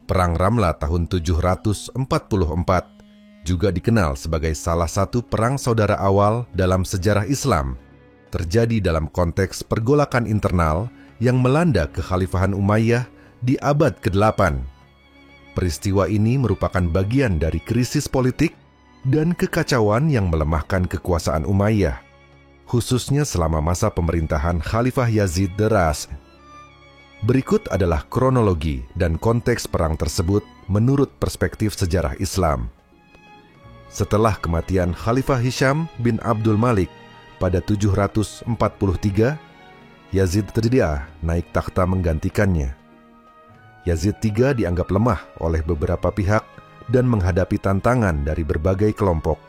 Perang Ramla tahun 744 juga dikenal sebagai salah satu perang saudara awal dalam sejarah Islam, terjadi dalam konteks pergolakan internal yang melanda kekhalifahan Umayyah di abad ke-8. Peristiwa ini merupakan bagian dari krisis politik dan kekacauan yang melemahkan kekuasaan Umayyah, khususnya selama masa pemerintahan Khalifah Yazid the Rash. Berikut adalah kronologi dan konteks perang tersebut menurut perspektif sejarah Islam. Setelah kematian Khalifah Hisham bin Abdul Malik pada 743, Yazid III naik takhta menggantikannya. Yazid III dianggap lemah oleh beberapa pihak dan menghadapi tantangan dari berbagai kelompok.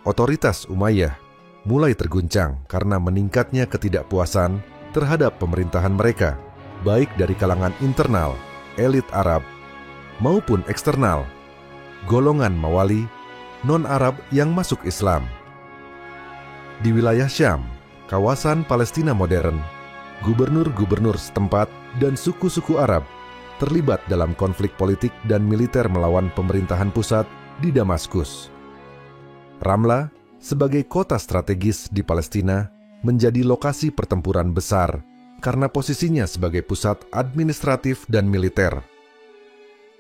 Otoritas Umayyah mulai terguncang karena meningkatnya ketidakpuasan terhadap pemerintahan mereka, baik dari kalangan internal, elit Arab, maupun eksternal, golongan Mawali, non-Arab yang masuk Islam. Di wilayah Syam, kawasan Palestina modern, gubernur-gubernur setempat dan suku-suku Arab terlibat dalam konflik politik dan militer melawan pemerintahan pusat di Damaskus. Ramla, sebagai kota strategis di Palestina, menjadi lokasi pertempuran besar karena posisinya sebagai pusat administratif dan militer.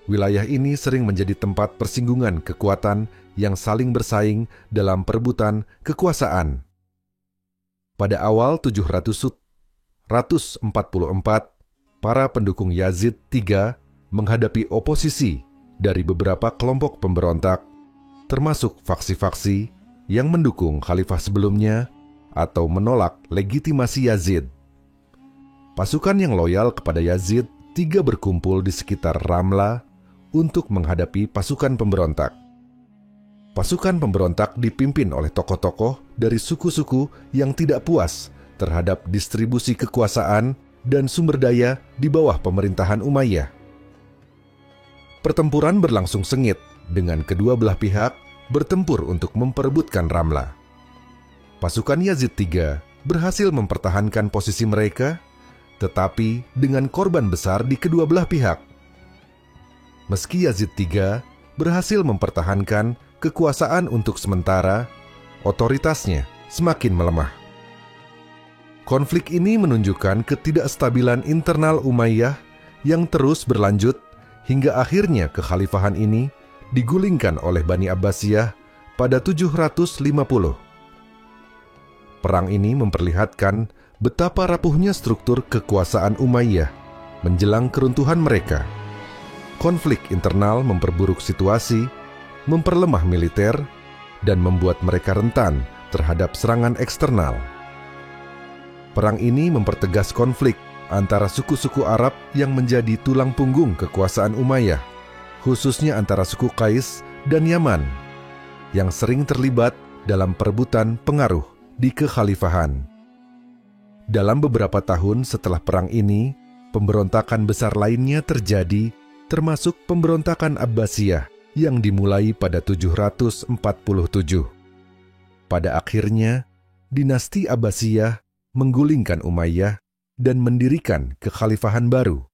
Wilayah ini sering menjadi tempat persinggungan kekuatan yang saling bersaing dalam perebutan kekuasaan. Pada awal 744, para pendukung Yazid III menghadapi oposisi dari beberapa kelompok pemberontak, termasuk faksi-faksi yang mendukung khalifah sebelumnya atau menolak legitimasi Yazid. Pasukan yang loyal kepada Yazid III berkumpul di sekitar Ramla untuk menghadapi pasukan pemberontak. Pasukan pemberontak dipimpin oleh tokoh-tokoh dari suku-suku yang tidak puas terhadap distribusi kekuasaan dan sumber daya di bawah pemerintahan Umayyah. Pertempuran berlangsung sengit dengan kedua belah pihak bertempur untuk memperebutkan Ramla. Pasukan Yazid III berhasil mempertahankan posisi mereka, tetapi dengan korban besar di kedua belah pihak. Meski Yazid III berhasil mempertahankan kekuasaan untuk sementara, otoritasnya semakin melemah. Konflik ini menunjukkan ketidakstabilan internal Umayyah yang terus berlanjut hingga akhirnya kekhalifahan ini digulingkan oleh Bani Abbasiyah pada 750. Perang ini memperlihatkan betapa rapuhnya struktur kekuasaan Umayyah menjelang keruntuhan mereka. Konflik internal memperburuk situasi, memperlemah militer, dan membuat mereka rentan terhadap serangan eksternal. Perang ini mempertegas konflik antara suku-suku Arab yang menjadi tulang punggung kekuasaan Umayyah, khususnya antara suku Qais dan Yaman, yang sering terlibat dalam perebutan pengaruh di kekhalifahan. Dalam beberapa tahun setelah perang ini, pemberontakan besar lainnya terjadi, termasuk pemberontakan Abbasiyah yang dimulai pada 747. Pada akhirnya, dinasti Abbasiyah menggulingkan Umayyah dan mendirikan kekhalifahan baru.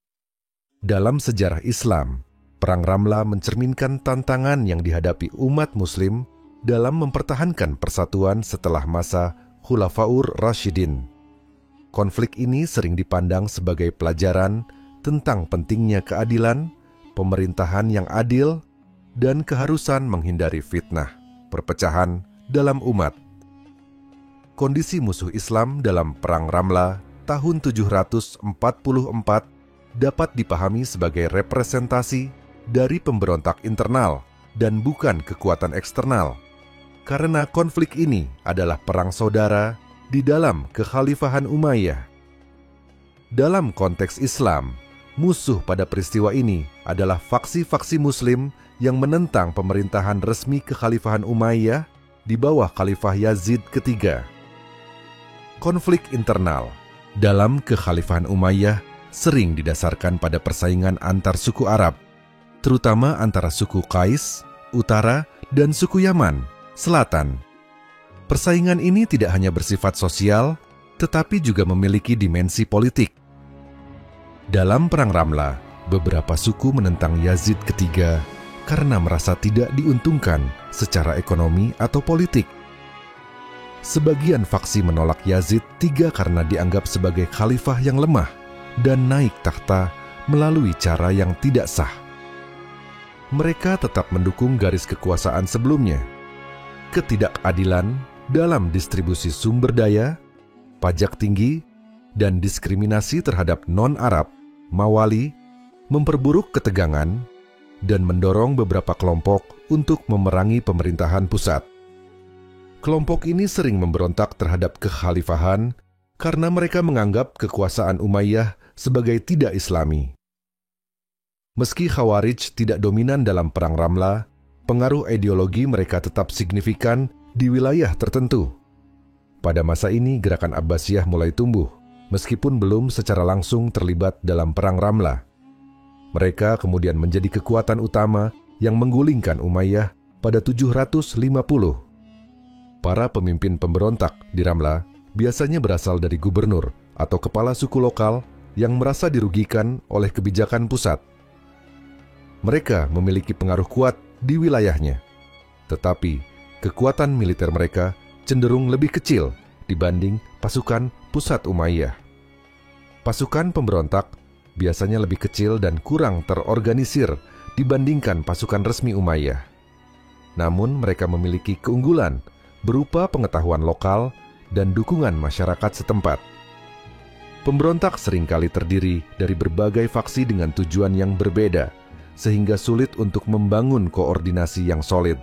Dalam sejarah Islam, Perang Ramla mencerminkan tantangan yang dihadapi umat Muslim dalam mempertahankan persatuan setelah masa Khulafaur Rasyidin. Konflik ini sering dipandang sebagai pelajaran tentang pentingnya keadilan, pemerintahan yang adil, dan keharusan menghindari fitnah, perpecahan dalam umat. Kondisi musuh Islam dalam Perang Ramla tahun 744 dapat dipahami sebagai representasi dari pemberontak internal dan bukan kekuatan eksternal, karena konflik ini adalah perang saudara di dalam kekhalifahan Umayyah. Dalam konteks Islam, musuh pada peristiwa ini adalah faksi-faksi Muslim yang menentang pemerintahan resmi kekhalifahan Umayyah di bawah Khalifah Yazid III. Konflik internal dalam kekhalifahan Umayyah sering didasarkan pada persaingan antar suku Arab, terutama antara suku Qais, Utara, dan suku Yaman, Selatan. Persaingan ini tidak hanya bersifat sosial, tetapi juga memiliki dimensi politik. Dalam Perang Ramla, beberapa suku menentang Yazid III karena merasa tidak diuntungkan secara ekonomi atau politik. Sebagian faksi menolak Yazid III karena dianggap sebagai khalifah yang lemah dan naik takhta melalui cara yang tidak sah. Mereka tetap mendukung garis kekuasaan sebelumnya, ketidakadilan dalam distribusi sumber daya, pajak tinggi, dan diskriminasi terhadap non-Arab, Mawali, memperburuk ketegangan, dan mendorong beberapa kelompok untuk memerangi pemerintahan pusat. Kelompok ini sering memberontak terhadap kekhalifahan karena mereka menganggap kekuasaan Umayyah sebagai tidak Islami. Meski Khawarij tidak dominan dalam Perang Ramlah, pengaruh ideologi mereka tetap signifikan di wilayah tertentu. Pada masa ini, gerakan Abbasiyah mulai tumbuh, meskipun belum secara langsung terlibat dalam Perang Ramlah. Mereka kemudian menjadi kekuatan utama yang menggulingkan Umayyah pada 750. Para pemimpin pemberontak di Ramlah biasanya berasal dari gubernur atau kepala suku lokal yang merasa dirugikan oleh kebijakan pusat. Mereka memiliki pengaruh kuat di wilayahnya, tetapi kekuatan militer mereka cenderung lebih kecil dibanding pasukan pusat Umayyah. Pasukan pemberontak biasanya lebih kecil dan kurang terorganisir dibandingkan pasukan resmi Umayyah. Namun mereka memiliki keunggulan berupa pengetahuan lokal dan dukungan masyarakat setempat. Pemberontak seringkali terdiri dari berbagai faksi dengan tujuan yang berbeda, sehingga sulit untuk membangun koordinasi yang solid.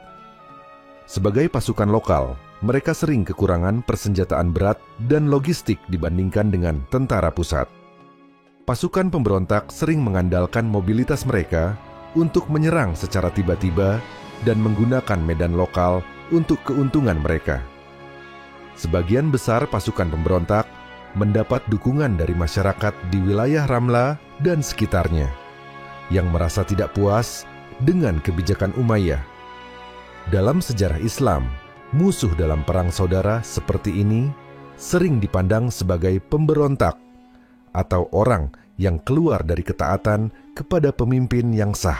Sebagai pasukan lokal, mereka sering kekurangan persenjataan berat dan logistik dibandingkan dengan tentara pusat. Pasukan pemberontak sering mengandalkan mobilitas mereka untuk menyerang secara tiba-tiba dan menggunakan medan lokal untuk keuntungan mereka. Sebagian besar pasukan pemberontak mendapat dukungan dari masyarakat di wilayah Ramlah dan sekitarnya, yang merasa tidak puas dengan kebijakan Umayyah. Dalam sejarah Islam, musuh dalam perang saudara seperti ini sering dipandang sebagai pemberontak atau orang yang keluar dari ketaatan kepada pemimpin yang sah.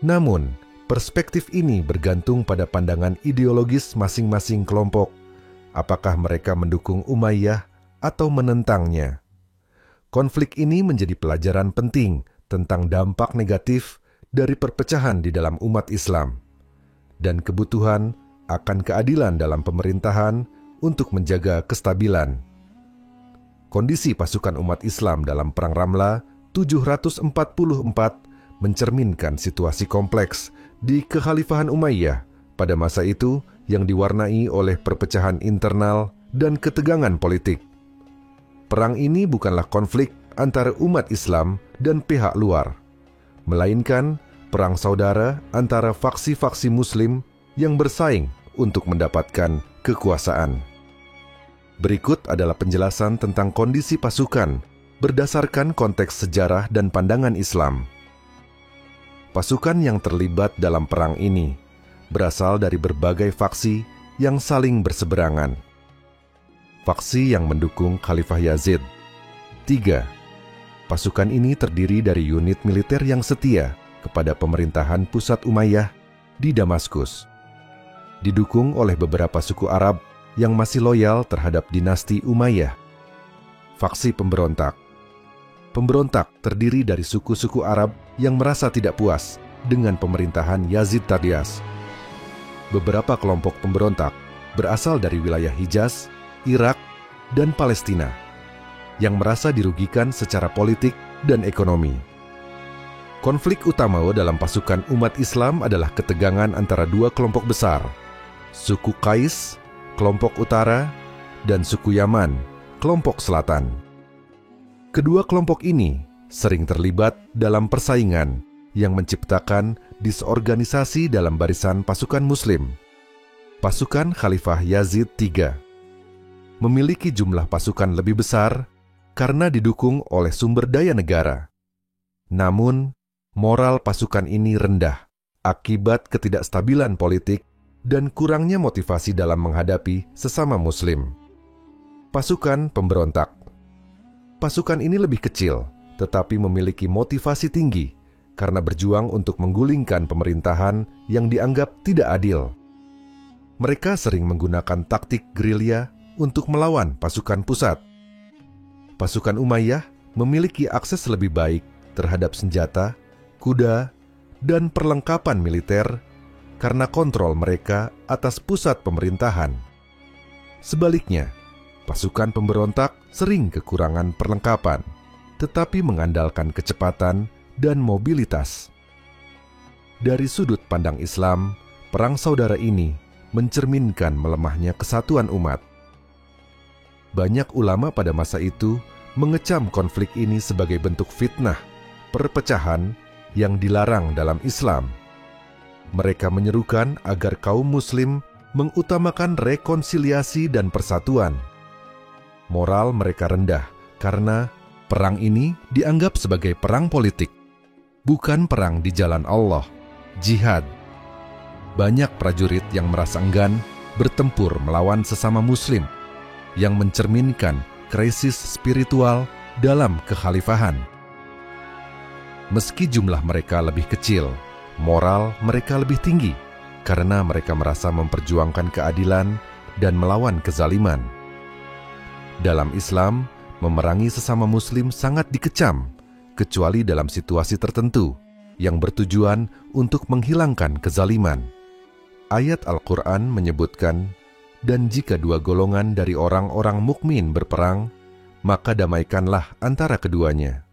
Namun, perspektif ini bergantung pada pandangan ideologis masing-masing kelompok, apakah mereka mendukung Umayyah atau menentangnya. Konflik ini menjadi pelajaran penting tentang dampak negatif dari perpecahan di dalam umat Islam dan kebutuhan akan keadilan dalam pemerintahan untuk menjaga kestabilan. Kondisi pasukan umat Islam dalam Perang Ramlah 744 mencerminkan situasi kompleks di Kekhalifahan Umayyah pada masa itu yang diwarnai oleh perpecahan internal dan ketegangan politik. Perang ini bukanlah konflik antara umat Islam dan pihak luar, melainkan perang saudara antara faksi-faksi Muslim yang bersaing untuk mendapatkan kekuasaan. Berikut adalah penjelasan tentang kondisi pasukan berdasarkan konteks sejarah dan pandangan Islam. Pasukan yang terlibat dalam perang ini berasal dari berbagai faksi yang saling berseberangan. Faksi yang mendukung Khalifah Yazid. 3. Pasukan ini terdiri dari unit militer yang setia kepada pemerintahan pusat Umayyah di Damaskus, didukung oleh beberapa suku Arab yang masih loyal terhadap dinasti Umayyah. Faksi pemberontak. Pemberontak terdiri dari suku-suku Arab yang merasa tidak puas dengan pemerintahan Yazid Tadyas. Beberapa kelompok pemberontak berasal dari wilayah Hijaz, Irak, dan Palestina, yang merasa dirugikan secara politik dan ekonomi. Konflik utama dalam pasukan umat Islam adalah ketegangan antara dua kelompok besar, suku Qais, kelompok utara, dan suku Yaman, kelompok selatan. Kedua kelompok ini sering terlibat dalam persaingan yang menciptakan disorganisasi dalam barisan pasukan Muslim. Pasukan Khalifah Yazid III memiliki jumlah pasukan lebih besar karena didukung oleh sumber daya negara. Namun, moral pasukan ini rendah akibat ketidakstabilan politik dan kurangnya motivasi dalam menghadapi sesama Muslim. Pasukan pemberontak. Pasukan ini lebih kecil, tetapi memiliki motivasi tinggi karena berjuang untuk menggulingkan pemerintahan yang dianggap tidak adil. Mereka sering menggunakan taktik gerilya untuk melawan pasukan pusat. Pasukan Umayyah memiliki akses lebih baik terhadap senjata, kuda, dan perlengkapan militer karena kontrol mereka atas pusat pemerintahan. Sebaliknya, pasukan pemberontak sering kekurangan perlengkapan, tetapi mengandalkan kecepatan dan mobilitas. Dari sudut pandang Islam, perang saudara ini mencerminkan melemahnya kesatuan umat. Banyak ulama pada masa itu mengecam konflik ini sebagai bentuk fitnah, perpecahan yang dilarang dalam Islam. Mereka menyerukan agar kaum muslim mengutamakan rekonsiliasi dan persatuan. Moral mereka rendah karena perang ini dianggap sebagai perang politik, bukan perang di jalan Allah, jihad. Banyak prajurit yang merasa enggan bertempur melawan sesama muslim, yang mencerminkan krisis spiritual dalam kekhalifahan. Meski jumlah mereka lebih kecil, moral mereka lebih tinggi karena mereka merasa memperjuangkan keadilan dan melawan kezaliman. Dalam Islam, memerangi sesama muslim sangat dikecam, kecuali dalam situasi tertentu yang bertujuan untuk menghilangkan kezaliman. Ayat Al-Quran menyebutkan, "Dan jika dua golongan dari orang-orang mukmin berperang, maka damaikanlah antara keduanya.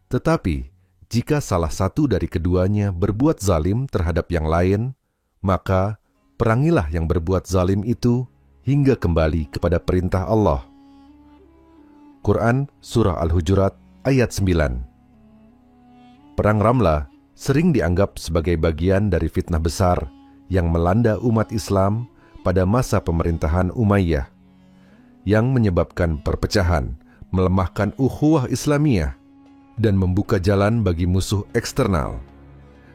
Tetapi, jika salah satu dari keduanya berbuat zalim terhadap yang lain, maka perangilah yang berbuat zalim itu hingga kembali kepada perintah Allah." Quran Surah Al-Hujurat ayat 9. Perang Ramlah sering dianggap sebagai bagian dari fitnah besar yang melanda umat Islam pada masa pemerintahan Umayyah, yang menyebabkan perpecahan, melemahkan ukhuwah Islamiyah, dan membuka jalan bagi musuh eksternal.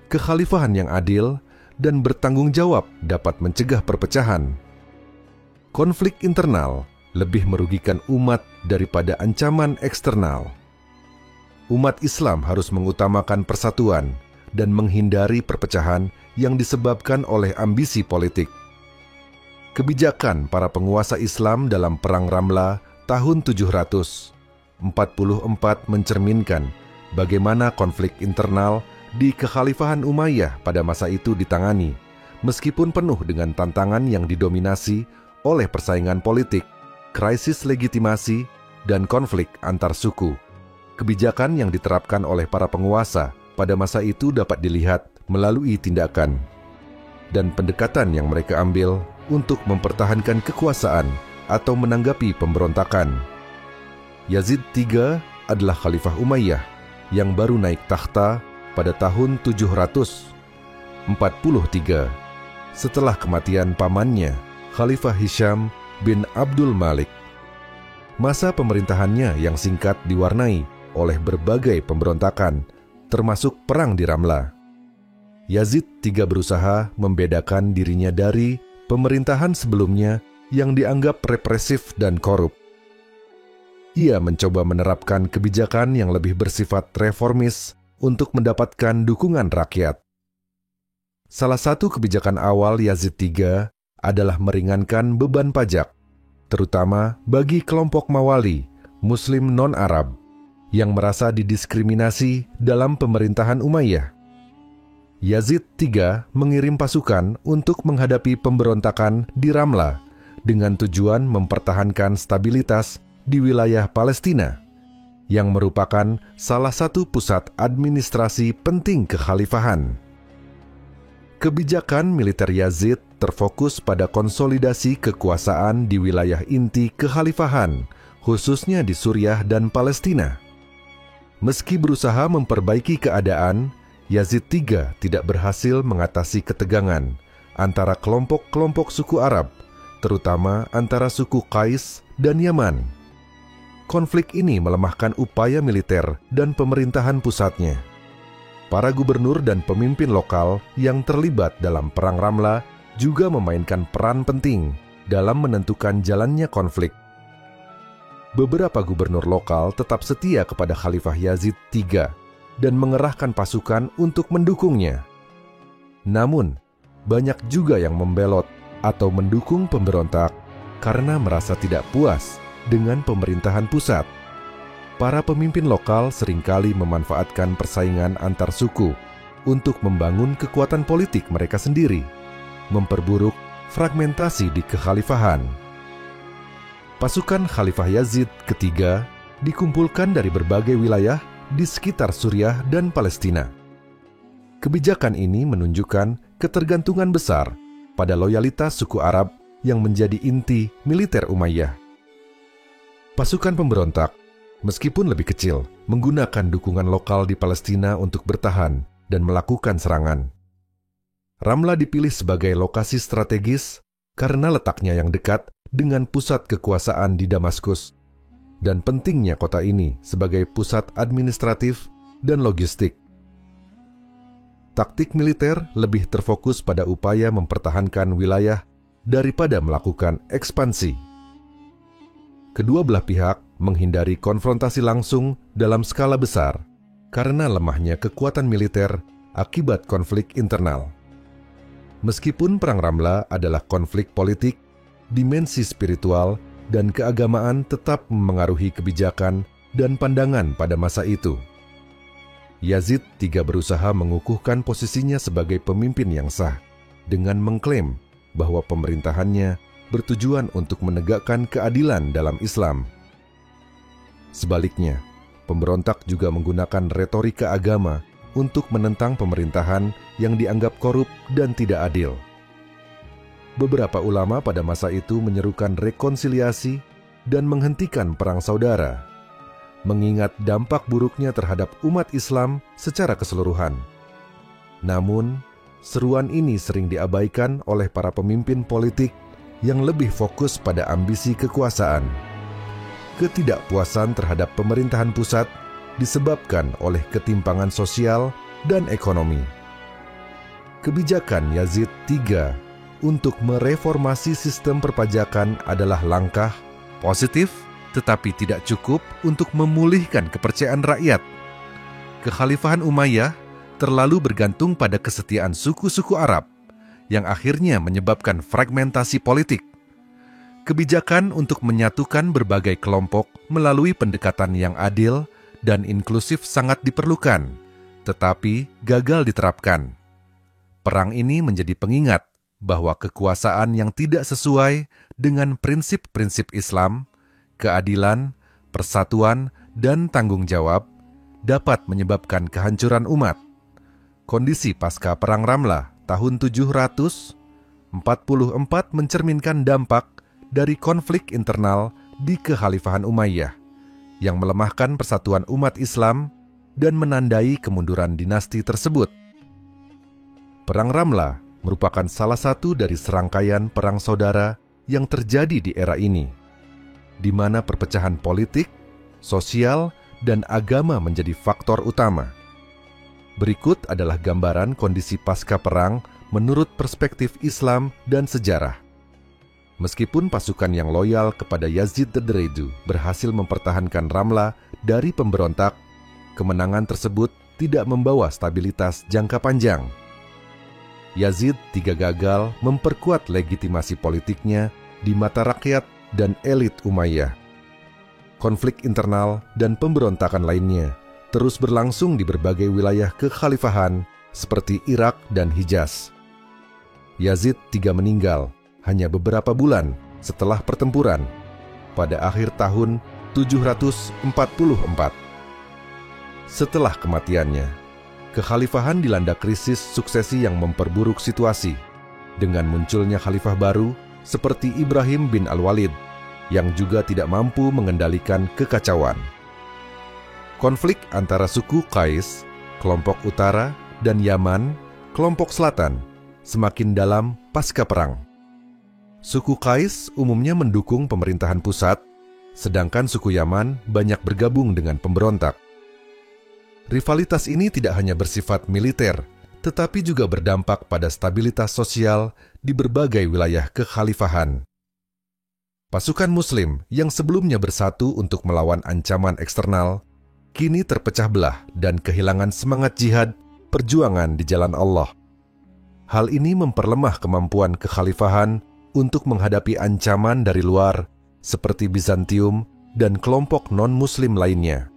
Kekhalifahan yang adil dan bertanggung jawab dapat mencegah perpecahan. Konflik internal lebih merugikan umat daripada ancaman eksternal. Umat Islam harus mengutamakan persatuan dan menghindari perpecahan yang disebabkan oleh ambisi politik. Kebijakan para penguasa Islam dalam Perang Ramlah tahun 744 mencerminkan bagaimana konflik internal di Kekhalifahan Umayyah pada masa itu ditangani, meskipun penuh dengan tantangan yang didominasi oleh persaingan politik, krisis legitimasi, dan konflik antar suku. Kebijakan yang diterapkan oleh para penguasa pada masa itu dapat dilihat melalui tindakan dan pendekatan yang mereka ambil untuk mempertahankan kekuasaan atau menanggapi pemberontakan. Yazid III adalah Khalifah Umayyah yang baru naik takhta pada tahun 743 setelah kematian pamannya, Khalifah Hisham bin Abdul Malik. Masa pemerintahannya yang singkat diwarnai oleh berbagai pemberontakan, termasuk perang di Ramlah. Yazid III berusaha membedakan dirinya dari pemerintahan sebelumnya yang dianggap represif dan korup. Ia mencoba menerapkan kebijakan yang lebih bersifat reformis untuk mendapatkan dukungan rakyat. Salah satu kebijakan awal Yazid III adalah meringankan beban pajak, terutama bagi kelompok Mawali, Muslim non-Arab, yang merasa didiskriminasi dalam pemerintahan Umayyah. Yazid III mengirim pasukan untuk menghadapi pemberontakan di Ramlah dengan tujuan mempertahankan stabilitas di wilayah Palestina, yang merupakan salah satu pusat administrasi penting kekhalifahan. Kebijakan militer Yazid terfokus pada konsolidasi kekuasaan di wilayah inti kekhalifahan, khususnya di Suriah dan Palestina. Meski berusaha memperbaiki keadaan, Yazid III tidak berhasil mengatasi ketegangan antara kelompok-kelompok suku Arab, terutama antara suku Qais dan Yaman. Konflik ini melemahkan upaya militer dan pemerintahan pusatnya. Para gubernur dan pemimpin lokal yang terlibat dalam Perang Ramlah juga memainkan peran penting dalam menentukan jalannya konflik. beberapa gubernur lokal tetap setia kepada Khalifah Yazid III dan mengerahkan pasukan untuk mendukungnya. Namun, banyak juga yang membelot atau mendukung pemberontak karena merasa tidak puas dengan pemerintahan pusat. Para pemimpin lokal seringkali memanfaatkan persaingan antar suku untuk membangun kekuatan politik mereka sendiri, memperburuk fragmentasi di kekhalifahan. Pasukan Khalifah Yazid ketiga dikumpulkan dari berbagai wilayah di sekitar Suriah dan Palestina. Kebijakan ini menunjukkan ketergantungan besar pada loyalitas suku Arab yang menjadi inti militer Umayyah. Pasukan pemberontak, meskipun lebih kecil, menggunakan dukungan lokal di Palestina untuk bertahan dan melakukan serangan. Ramla dipilih sebagai lokasi strategis karena letaknya yang dekat dengan pusat kekuasaan di Damaskus dan pentingnya kota ini sebagai pusat administratif dan logistik. Taktik militer lebih terfokus pada upaya mempertahankan wilayah daripada melakukan ekspansi. Kedua belah pihak menghindari konfrontasi langsung dalam skala besar karena lemahnya kekuatan militer akibat konflik internal. Meskipun Perang Ramla adalah konflik politik, dimensi spiritual dan keagamaan tetap memengaruhi kebijakan dan pandangan pada masa itu. Yazid III berusaha mengukuhkan posisinya sebagai pemimpin yang sah dengan mengklaim bahwa pemerintahannya bertujuan untuk menegakkan keadilan dalam Islam. Sebaliknya, pemberontak juga menggunakan retorika agama untuk menentang pemerintahan yang dianggap korup dan tidak adil. Beberapa ulama pada masa itu menyerukan rekonsiliasi dan menghentikan perang saudara, mengingat dampak buruknya terhadap umat Islam secara keseluruhan. Namun, seruan ini sering diabaikan oleh para pemimpin politik yang lebih fokus pada ambisi kekuasaan. Ketidakpuasan terhadap pemerintahan pusat disebabkan oleh ketimpangan sosial dan ekonomi. Kebijakan Yazid III untuk mereformasi sistem perpajakan adalah langkah positif, tetapi tidak cukup untuk memulihkan kepercayaan rakyat. Kekhalifahan Umayyah terlalu bergantung pada kesetiaan suku-suku Arab, yang akhirnya menyebabkan fragmentasi politik. Kebijakan untuk menyatukan berbagai kelompok melalui pendekatan yang adil dan inklusif sangat diperlukan, tetapi gagal diterapkan. Perang ini menjadi pengingat bahwa kekuasaan yang tidak sesuai dengan prinsip-prinsip Islam, keadilan, persatuan, dan tanggung jawab dapat menyebabkan kehancuran umat. Kondisi pasca Perang Ramlah tahun 744 mencerminkan dampak dari konflik internal di Kekhalifahan Umayyah yang melemahkan persatuan umat Islam dan menandai kemunduran dinasti tersebut. Perang Ramlah merupakan salah satu dari serangkaian perang saudara yang terjadi di era ini, di mana perpecahan politik, sosial, dan agama menjadi faktor utama. Berikut adalah gambaran kondisi pasca perang menurut perspektif Islam dan sejarah. Meskipun pasukan yang loyal kepada Yazid III berhasil mempertahankan Ramla dari pemberontak, kemenangan tersebut tidak membawa stabilitas jangka panjang. Yazid III gagal memperkuat legitimasi politiknya di mata rakyat dan elit Umayyah. Konflik internal dan pemberontakan lainnya terus berlangsung di berbagai wilayah kekhalifahan seperti Irak dan Hijaz. Yazid III meninggal hanya beberapa bulan setelah pertempuran pada akhir tahun 744. Setelah kematiannya, kekhalifahan dilanda krisis suksesi yang memperburuk situasi dengan munculnya khalifah baru seperti Ibrahim bin Al-Walid yang juga tidak mampu mengendalikan kekacauan. Konflik antara suku Qais, kelompok utara, dan Yaman, kelompok selatan, semakin dalam pasca perang. Suku Qais umumnya mendukung pemerintahan pusat, sedangkan suku Yaman banyak bergabung dengan pemberontak. Rivalitas ini tidak hanya bersifat militer, tetapi juga berdampak pada stabilitas sosial di berbagai wilayah kekhalifahan. Pasukan Muslim yang sebelumnya bersatu untuk melawan ancaman eksternal, kini terpecah belah dan kehilangan semangat jihad perjuangan di jalan Allah. Hal ini memperlemah kemampuan kekhalifahan untuk menghadapi ancaman dari luar seperti Bizantium dan kelompok non-Muslim lainnya.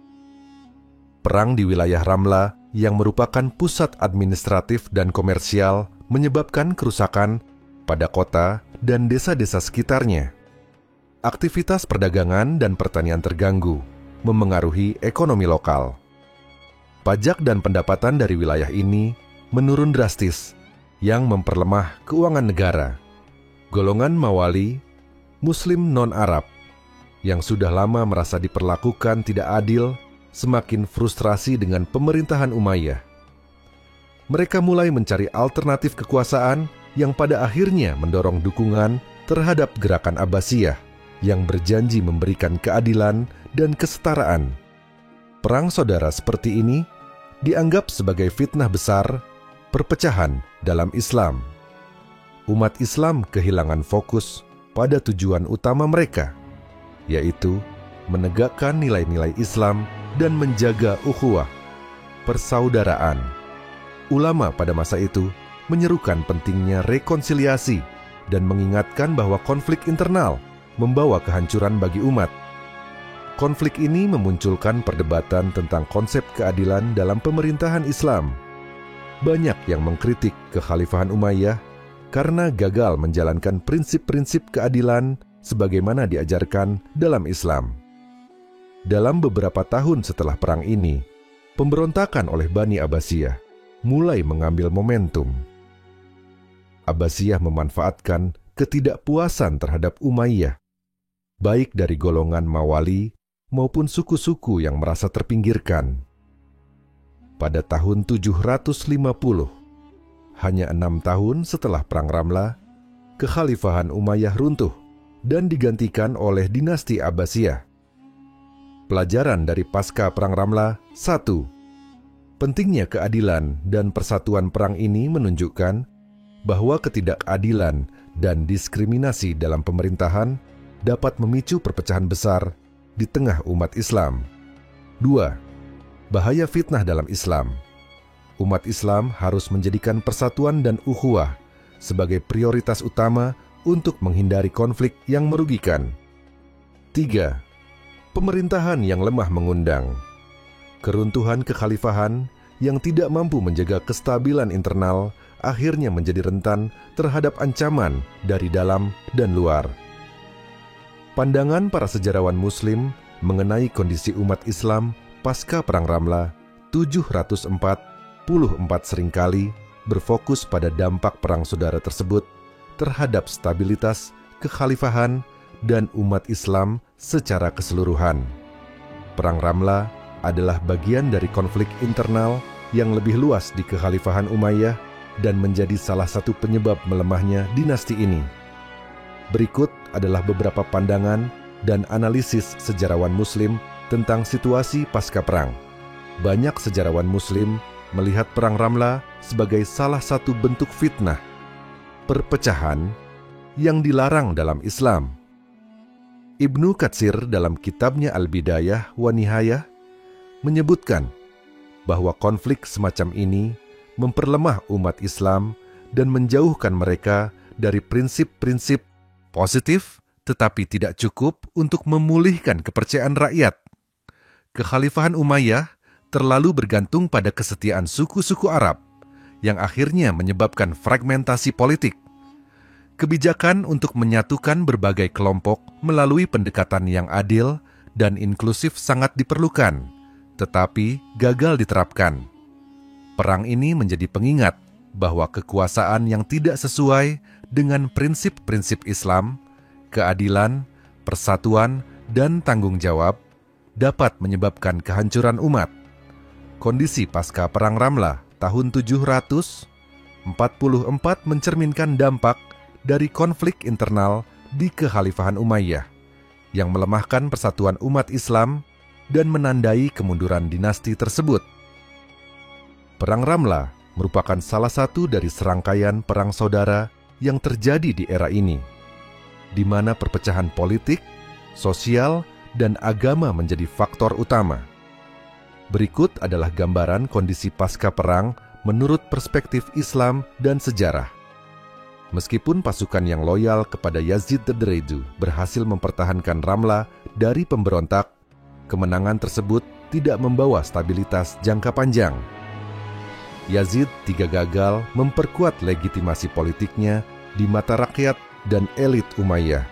Perang di wilayah Ramla yang merupakan pusat administratif dan komersial menyebabkan kerusakan pada kota dan desa-desa sekitarnya. Aktivitas perdagangan dan pertanian terganggu, memengaruhi ekonomi lokal. Pajak dan pendapatan dari wilayah ini menurun drastis, yang memperlemah keuangan negara. Golongan Mawali, Muslim non-Arab, yang sudah lama merasa diperlakukan tidak adil, semakin frustrasi dengan pemerintahan Umayyah. Mereka mulai mencari alternatif kekuasaan yang pada akhirnya mendorong dukungan terhadap gerakan Abbasiyah yang berjanji memberikan keadilan dan kesetaraan. Perang saudara seperti ini dianggap sebagai fitnah besar, perpecahan dalam Islam. Umat Islam kehilangan fokus pada tujuan utama mereka, yaitu menegakkan nilai-nilai Islam dan menjaga ukhuwah, persaudaraan. Ulama pada masa itu menyerukan pentingnya rekonsiliasi dan mengingatkan bahwa konflik internal membawa kehancuran bagi umat. Konflik ini memunculkan perdebatan tentang konsep keadilan dalam pemerintahan Islam. Banyak yang mengkritik kekhalifahan Umayyah karena gagal menjalankan prinsip-prinsip keadilan sebagaimana diajarkan dalam Islam. Dalam beberapa tahun setelah perang ini, pemberontakan oleh Bani Abbasiyah mulai mengambil momentum. Abbasiyah memanfaatkan ketidakpuasan terhadap Umayyah, baik dari golongan Mawali maupun suku-suku yang merasa terpinggirkan. Pada tahun 750, hanya 6 tahun setelah Perang Ramla, kekhalifahan Umayyah runtuh dan digantikan oleh dinasti Abbasiyah. Pelajaran dari pasca Perang Ramla: 1. Pentingnya keadilan dan persatuan perang ini menunjukkan bahwa ketidakadilan dan diskriminasi dalam pemerintahan dapat memicu perpecahan besar di tengah umat Islam. 2. Bahaya fitnah dalam Islam. Umat Islam harus menjadikan persatuan dan ukhuwah sebagai prioritas utama untuk menghindari konflik yang merugikan. 3. Pemerintahan yang lemah mengundang. Keruntuhan kekhalifahan yang tidak mampu menjaga kestabilan internal akhirnya menjadi rentan terhadap ancaman dari dalam dan luar. Pandangan para sejarawan Muslim mengenai kondisi umat Islam pasca Perang Ramla 744 seringkali berfokus pada dampak perang saudara tersebut terhadap stabilitas, kekhalifahan, dan umat Islam secara keseluruhan. Perang Ramla adalah bagian dari konflik internal yang lebih luas di kekhalifahan Umayyah dan menjadi salah satu penyebab melemahnya dinasti ini. Berikut adalah beberapa pandangan dan analisis sejarawan Muslim tentang situasi pasca perang. Banyak sejarawan Muslim melihat Perang Ramla sebagai salah satu bentuk fitnah, perpecahan yang dilarang dalam Islam. Ibnu Katsir dalam kitabnya Al-Bidayah wa Nihayah menyebutkan bahwa konflik semacam ini memperlemah umat Islam dan menjauhkan mereka dari prinsip-prinsip positif tetapi tidak cukup untuk memulihkan kepercayaan rakyat. Kekhalifahan Umayyah terlalu bergantung pada kesetiaan suku-suku Arab yang akhirnya menyebabkan fragmentasi politik. Kebijakan untuk menyatukan berbagai kelompok melalui pendekatan yang adil dan inklusif sangat diperlukan, tetapi gagal diterapkan. Perang ini menjadi pengingat bahwa kekuasaan yang tidak sesuai dengan prinsip-prinsip Islam, keadilan, persatuan, dan tanggung jawab dapat menyebabkan kehancuran umat. Kondisi pasca Perang Ramla tahun 744 mencerminkan dampak dari konflik internal di kekhalifahan Umayyah yang melemahkan persatuan umat Islam dan menandai kemunduran dinasti tersebut. Perang Ramla merupakan salah satu dari serangkaian perang saudara yang terjadi di era ini. di mana perpecahan politik, sosial, dan agama menjadi faktor utama. Berikut adalah gambaran kondisi pasca perang menurut perspektif Islam dan sejarah. Meskipun pasukan yang loyal kepada Yazid Tadreju berhasil mempertahankan Ramla dari pemberontak, kemenangan tersebut tidak membawa stabilitas jangka panjang. Yazid juga gagal memperkuat legitimasi politiknya di mata rakyat dan elit Umayyah.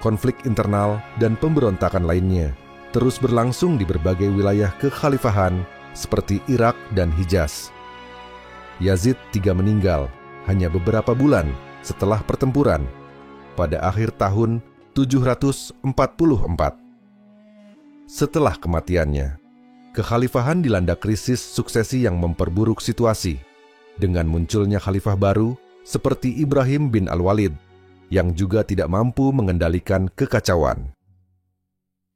Konflik internal dan pemberontakan lainnya terus berlangsung di berbagai wilayah kekhalifahan seperti Irak dan Hijaz. Yazid juga meninggal hanya beberapa bulan setelah pertempuran pada akhir tahun 744. Setelah kematiannya, kekhalifahan dilanda krisis suksesi yang memperburuk situasi dengan munculnya khalifah baru seperti Ibrahim bin Al-Walid yang juga tidak mampu mengendalikan kekacauan.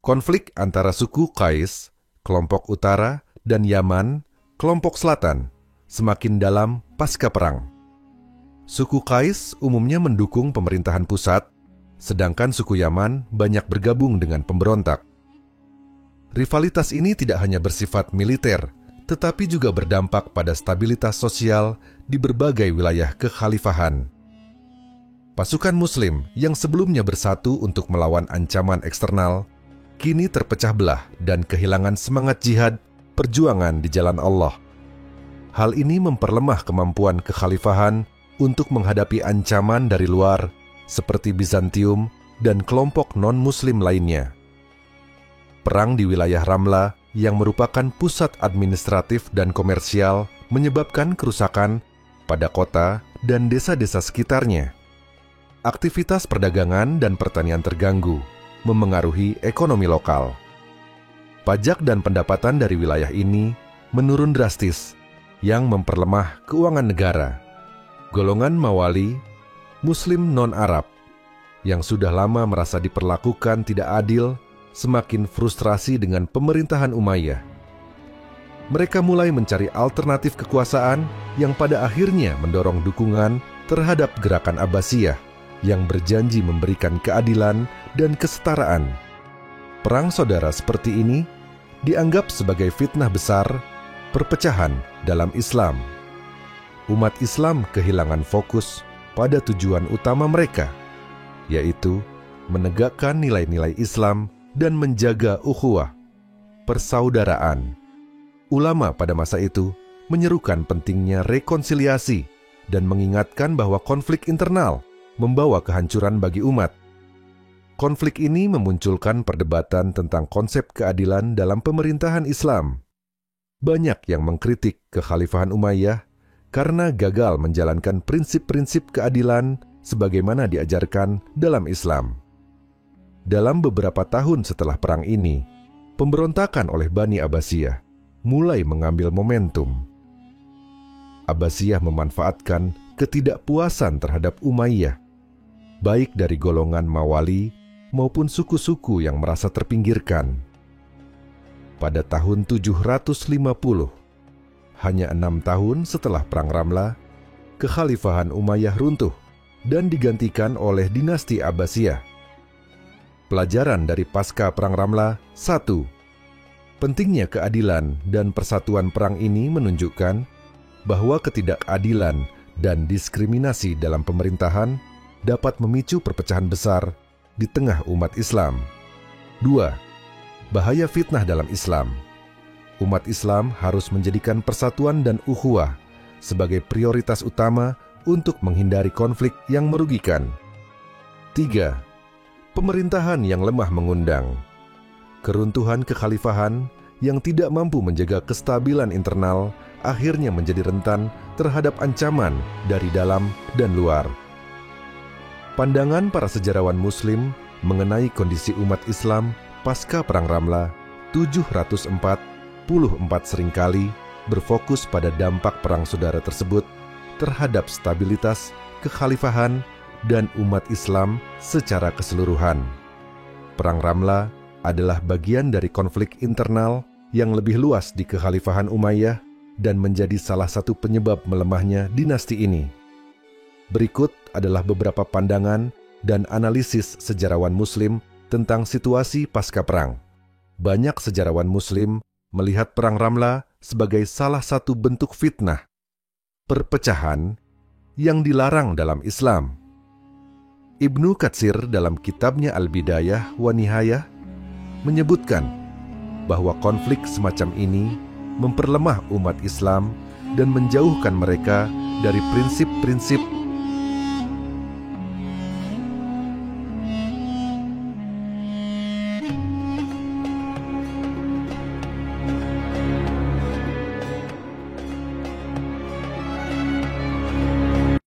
Konflik antara suku Qais, kelompok utara, dan Yaman, kelompok selatan, semakin dalam pasca perang. Suku Qais umumnya mendukung pemerintahan pusat, sedangkan suku Yaman banyak bergabung dengan pemberontak. Rivalitas ini tidak hanya bersifat militer, tetapi juga berdampak pada stabilitas sosial di berbagai wilayah kekhalifahan. Pasukan Muslim yang sebelumnya bersatu untuk melawan ancaman eksternal, kini terpecah belah dan kehilangan semangat jihad perjuangan di jalan Allah. Hal ini memperlemah kemampuan kekhalifahan untuk menghadapi ancaman dari luar seperti Bizantium dan kelompok non-Muslim lainnya. Perang di wilayah Ramla yang merupakan pusat administratif dan komersial menyebabkan kerusakan pada kota dan desa-desa sekitarnya. Aktivitas perdagangan dan pertanian terganggu, memengaruhi ekonomi lokal. Pajak dan pendapatan dari wilayah ini menurun drastis, yang memperlemah keuangan negara. Golongan Mawali, Muslim non-Arab, yang sudah lama merasa diperlakukan tidak adil, semakin frustrasi dengan pemerintahan Umayyah. Mereka mulai mencari alternatif kekuasaan yang pada akhirnya mendorong dukungan terhadap gerakan Abbasiyah yang berjanji memberikan keadilan dan kesetaraan. Perang saudara seperti ini dianggap sebagai fitnah besar, perpecahan dalam Islam. Umat Islam kehilangan fokus pada tujuan utama mereka, yaitu menegakkan nilai-nilai Islam dan menjaga ukhuwah, persaudaraan. Ulama pada masa itu menyerukan pentingnya rekonsiliasi dan mengingatkan bahwa konflik internal membawa kehancuran bagi umat. Konflik ini memunculkan perdebatan tentang konsep keadilan dalam pemerintahan Islam. Banyak yang mengkritik kekhalifahan Umayyah karena gagal menjalankan prinsip-prinsip keadilan sebagaimana diajarkan dalam Islam. Dalam beberapa tahun setelah perang ini, pemberontakan oleh Bani Abbasiyah mulai mengambil momentum. Abbasiyah memanfaatkan ketidakpuasan terhadap Umayyah, baik dari golongan Mawali maupun suku-suku yang merasa terpinggirkan. Pada tahun 750, hanya 6 tahun setelah Perang Ramla, kekhalifahan Umayyah runtuh dan digantikan oleh dinasti Abbasiyah. Pelajaran dari pasca Perang Ramla: 1. Pentingnya keadilan dan persatuan perang ini menunjukkan bahwa ketidakadilan dan diskriminasi dalam pemerintahan dapat memicu perpecahan besar di tengah umat Islam. 2. Bahaya fitnah dalam Islam. Umat Islam harus menjadikan persatuan dan ukhuwah sebagai prioritas utama untuk menghindari konflik yang merugikan. 3. Pemerintahan yang lemah mengundang. Keruntuhan kekhalifahan yang tidak mampu menjaga kestabilan internal akhirnya menjadi rentan terhadap ancaman dari dalam dan luar. Pandangan para sejarawan Muslim mengenai kondisi umat Islam pasca Perang Ramla 744 seringkali berfokus pada dampak perang saudara tersebut terhadap stabilitas, kekhalifahan, dan umat Islam secara keseluruhan. Perang Ramla adalah bagian dari konflik internal yang lebih luas di kekhalifahan Umayyah dan menjadi salah satu penyebab melemahnya dinasti ini. Berikut adalah beberapa pandangan dan analisis sejarawan Muslim tentang situasi pasca perang. Banyak sejarawan Muslim melihat Perang Ramlah sebagai salah satu bentuk fitnah, perpecahan yang dilarang dalam Islam. Ibnu Katsir dalam kitabnya Al-Bidayah wa Nihayah menyebutkan bahwa konflik semacam ini memperlemah umat Islam dan menjauhkan mereka dari prinsip-prinsip